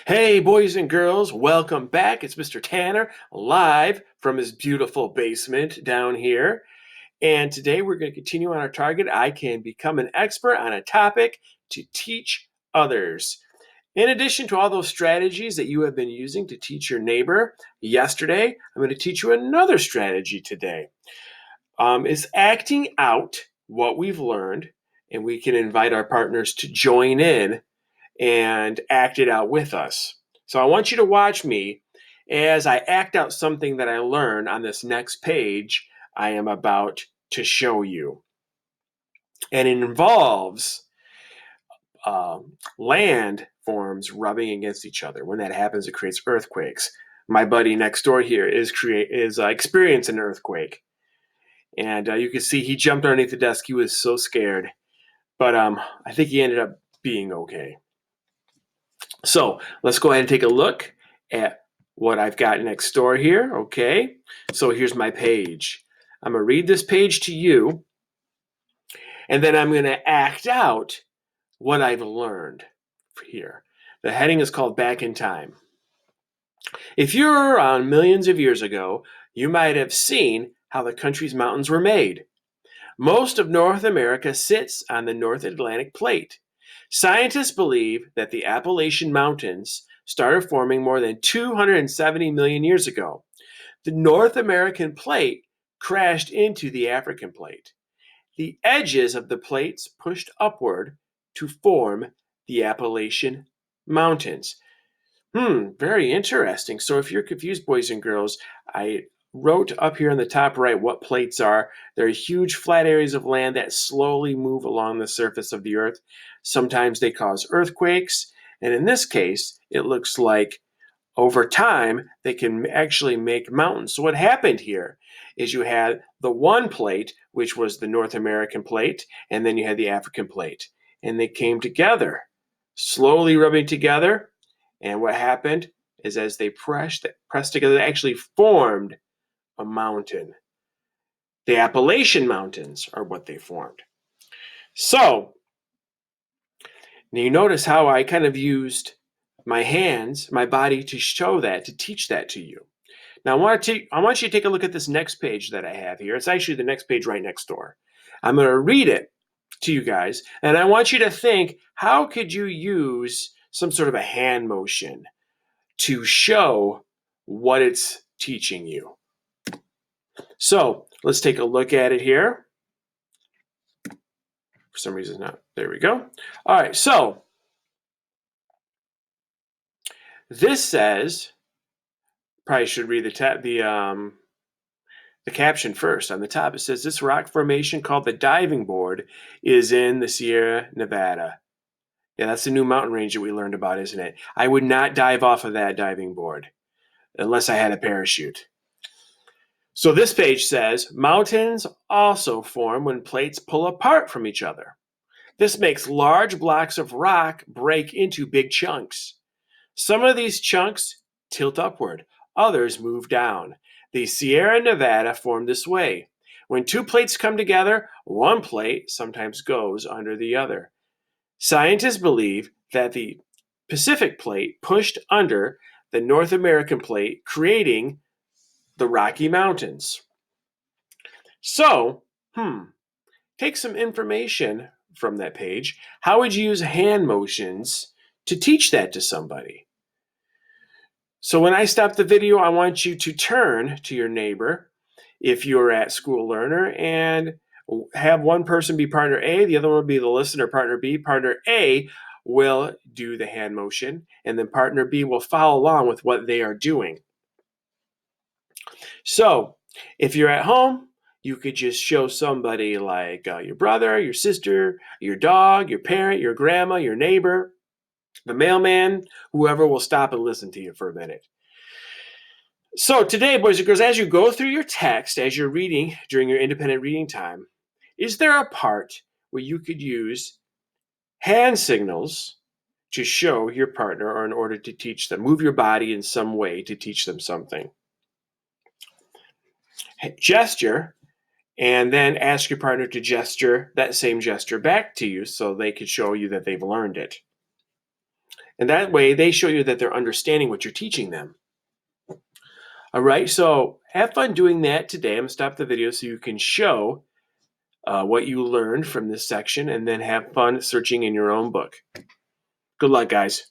Hey, boys and girls, welcome back. It's Mr. Tanner live from his beautiful basement down here. And today we're going to continue on our target. I can become an expert on a topic to teach others. In addition to all those strategies that you have been using to teach your neighbor yesterday, I'm going to teach you another strategy today. It's acting out what we've learned, and we can invite our partners to join in and act it out with us. So I want you to watch me as I act out something that I learned on this next page I am about to show you. And it involves land forms rubbing against each other. When that happens, it creates earthquakes. My buddy next door here is experiencing an earthquake. And you can see he jumped underneath the desk. He was so scared. But I think he ended up being okay. So let's go ahead and take a look at what I've got next door here. Okay, so here's my page. I'm going to read this page to you, and then I'm going to act out what I've learned here. The heading is called Back in Time. If you're around millions of years ago, you might have seen how the country's mountains were made. Most of North America sits on the North Atlantic plate. Scientists believe that the Appalachian Mountains started forming more than 270 million years ago. The North American plate crashed into the African plate. The edges of the plates pushed upward to form the Appalachian Mountains. Very interesting. So if you're confused, boys and girls, I wrote up here on the top right what plates are. They're huge flat areas of land that slowly move along the surface of the earth. Sometimes they cause earthquakes, and in this case, it looks like over time they can actually make mountains. So what happened here is you had the one plate, which was the North American plate, and then you had the African plate, and they came together, slowly rubbing together. And what happened is as they pressed together, they actually formed a mountain. The Appalachian Mountains are what they formed. So, now you notice how I kind of used my hands, my body to show that, to teach that to you. Now, I want you to take a look at this next page that I have here. It's actually the next page right next door. I'm going to read it to you guys, and I want you to think, how could you use some sort of a hand motion to show what it's teaching you? So let's take a look at it here. For some reason, not. There we go. All right, so this says, probably should read the caption first. On the top, it says, this rock formation called the Diving Board is in the Sierra Nevada. Yeah, that's the new mountain range that we learned about, isn't it? I would not dive off of that diving board unless I had a parachute. So this page says, mountains also form when plates pull apart from each other. This makes large blocks of rock break into big chunks. Some of these chunks tilt upward, others move down. The Sierra Nevada formed this way. When two plates come together, one plate sometimes goes under the other. Scientists believe that the Pacific plate pushed under the North American plate, creating the Rocky Mountains. So, take some information from that page. How would you use hand motions to teach that to somebody? So when I stop the video, I want you to turn to your neighbor if you're at School Learner and have one person be partner A, the other one will be the listener, partner B. Partner A will do the hand motion, and then partner B will follow along with what they are doing. So if you're at home, you could just show somebody like your brother, your sister, your dog, your parent, your grandma, your neighbor, the mailman, whoever will stop and listen to you for a minute. So today, boys and girls, as you go through your text, as you're reading during your independent reading time, is there a part where you could use hand signals to show your partner or in order to teach them? Move your body in some way to teach them something. Gesture, and then ask your partner to gesture that same gesture back to you so they could show you that they've learned it. And that way they show you that they're understanding what you're teaching them. All right, so have fun doing that today. I'm going to stop the video so you can show what you learned from this section, and then have fun searching in your own book. Good luck, guys.